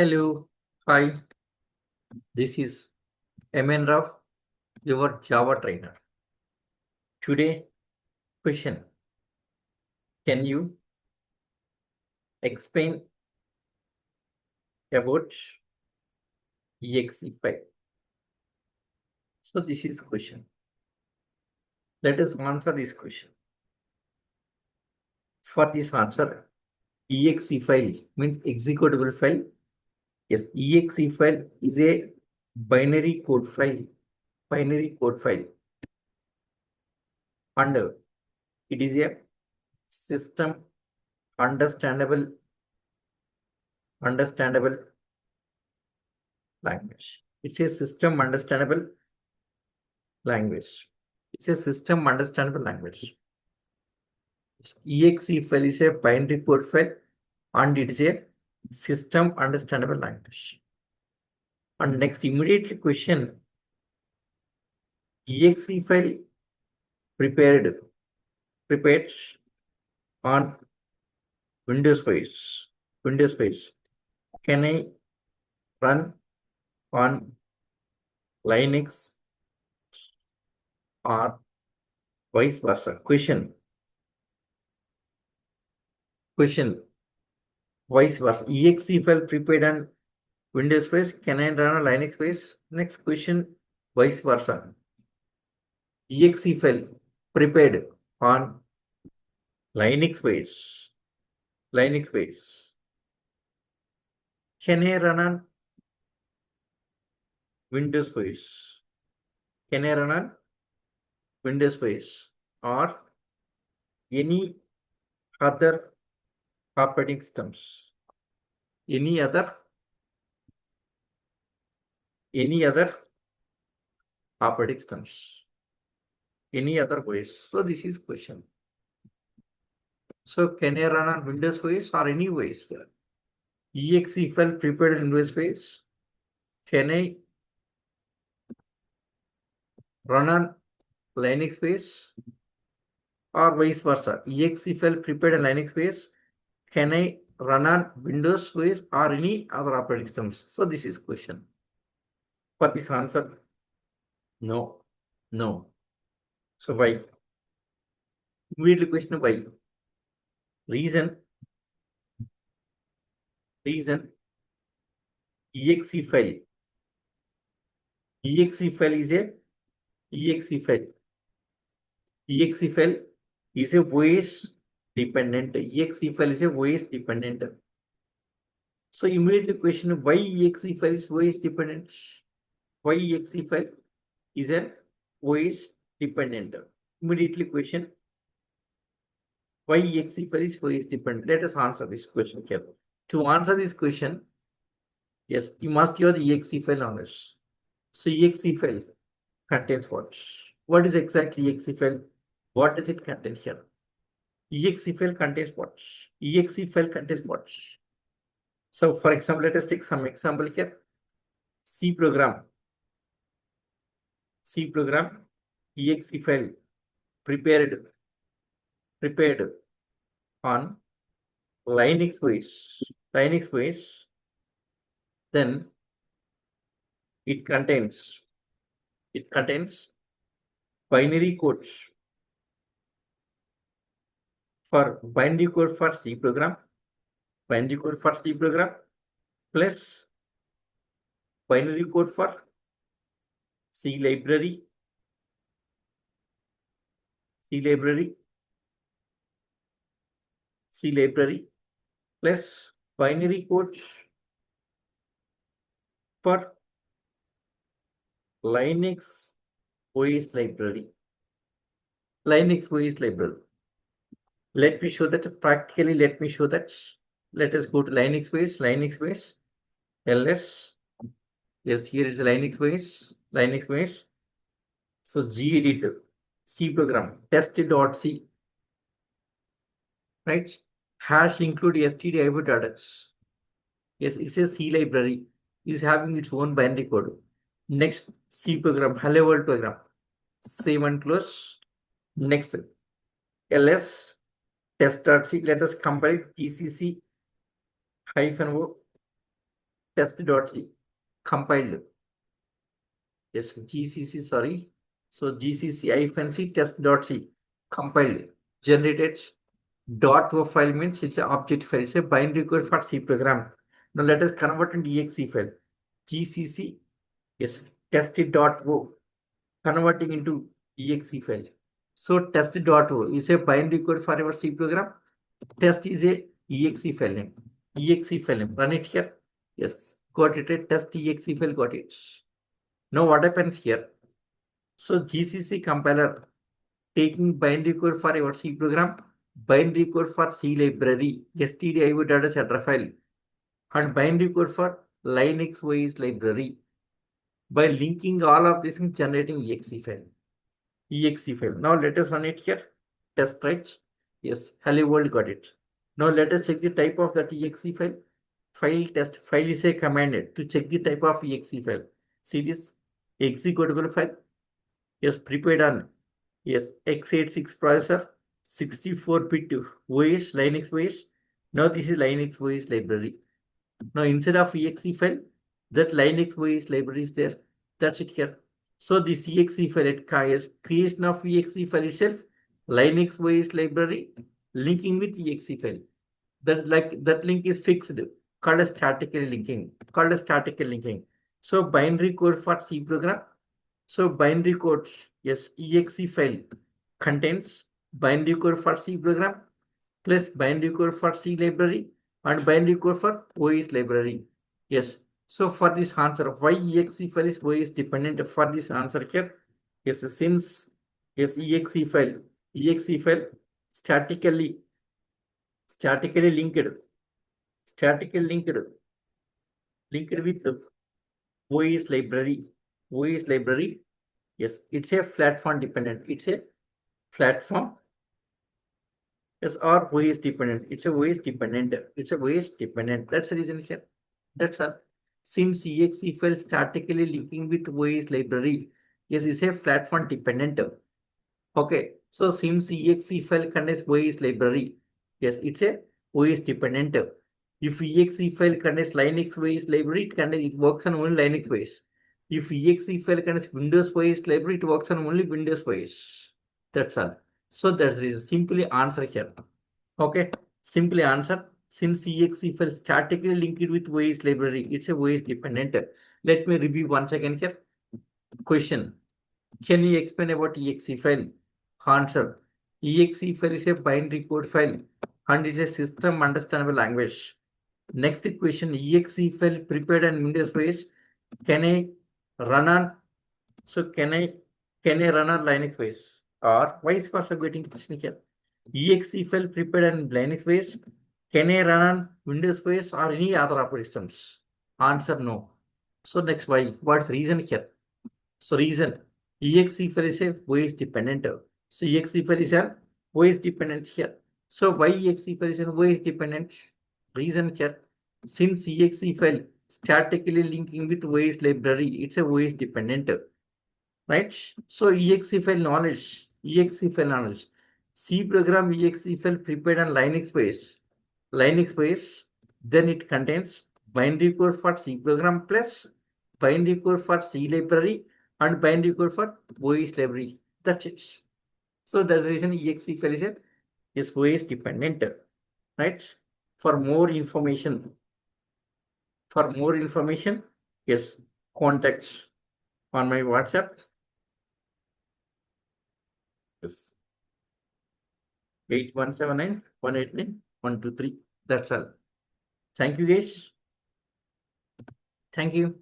Hello, hi, this is Rao, your Java trainer. Today, question: can you explain about exe file? So this is question. Let us answer this question. For this answer, exe file means executable file. Yes, exe file is a binary code file. Binary code file, and it is a system understandable language. It's a system understandable language. It's a system understandable language. exe file is a binary code file and it is a system understandable language. And next immediately question: exe file prepared on Windows base. Windows base. Can I run on Linux or vice versa? Question. Vice versa. exe file prepared on Windows base. Can I run on Linux base? Next question. Vice versa. exe file prepared on Linux base. Can I run on Windows base? Can I run on Windows base or any other operating systems? Any other operating systems? Any other ways? So this is question. So can I run on Windows base or any ways? exe file prepared in Windows base. Can I run on Linux base or vice versa? exe file prepared in Linux base. Can I run on Windows base or any other operating systems? So this is question. For this answer, no. So why? Immediately question why? Reason exe file. exe file is a voice dependent. exe file is a voice dependent. So immediately question why exe file is voice dependent? Why exe file is a voice dependent? Immediately question why exe file is voice dependent? Let us answer this question here. To answer this question, yes, you must have the exe file knowledge. So exe file contains what? What is exactly exe file? What does it contain here? exe file contains what? exe file contains what? So for example, let us take some example here. C program exe file prepared on Linux base, then it contains binary codes for binary code for C program, plus binary code for C library, plus binary codes for Linux OS library. Let me show that practically. Let me show that. Let us go to Linux base, ls. Yes, here is Linux base. So gedit C program test.c, right? Hash include stdio.h. Yes, it's a C library. Is having its own binary code. Next C program, hello world program. Save and close. Next ls test.c. Let us compile gcc -o test.c compiled. Yes, GCC, sorry. So GCC-C test.c compiled, generated. .o file means it's an object file. It's a binary code for C program. Now let us convert into exe file. GCC, yes, test.o, converting into exe file. So test.o is a binary code for our C program. Test is a exe file name. Exe file name. Run it here. Yes, got it. Test exe file, got it. Now what happens here? So GCC compiler taking binary code for your C program, binary code for C library, stdio data setter file, and binary code for Linux OS library. By linking all of this in generating exe file. Exe file. Now let us run it here. Test, right? Yes, hello world, got it. Now let us check the type of that exe file. File test file is a command to check the type of exe file. See this executable file. Yes, prepared on x86 processor, 64-bit OS, Linux OS. Now this is Linux OS library. Now instead of exe file, that Linux OS library is there. That's it here. So this exe file, it creation of exe file itself, Linux OS library linking with exe file. That link is fixed, called as statically linking. So binary code for C program. So binary code, yes, exe file contains binary code for C program plus binary code for C library and binary code for OS library. Yes. So for this answer, why exe file is OS dependent? For this answer here, yes, since yes, exe file statically linked, statically linked with OS library, Yes, it's a platform dependent. It's a platform. Yes, or OS dependent. It's a OS dependent. That's the reason here. That's all. Since exe file statically linking with OS library, yes, it's a platform dependent. Okay. So since exe file contains OS library, yes, it's a OS dependent. If exe file contains Linux OS library, it works on only Linux OS. If exe file contains Windows OS library, it works on only Windows OS. That's all. So that's the reason. Simply answer here. Okay. Simply answer. Since exe file statically linked with OS library, it's a OS dependent. Let me review once again here. Question. Can you explain about exe file? Answer. Exe file is a binary code file and it's a system understandable language. Next question. Exe file prepared on Windows OS. Can I run on? So can I run on Linux OS? Or vice versa? Getting question here. Exe file prepared on Linux OS. Can I run on Windows OS or any other operating systems? Answer no. So next why? What's reason here? So reason exe file is a OS dependent. So exe file is a OS dependent here. So why exe file is an OS dependent? Reason here. Since exe file statically linking with OS library, it's a OS dependent. Right? So exe file knowledge. C program exe file prepared on Linux base, then it contains binary code for C program plus binary code for C library and binary code for OS library. That's it. So that's the reason exe file is OS dependent. Right? For more information, yes, contact on my WhatsApp. Yes. 8179 189 123. That's all. Thank you, guys. Thank you.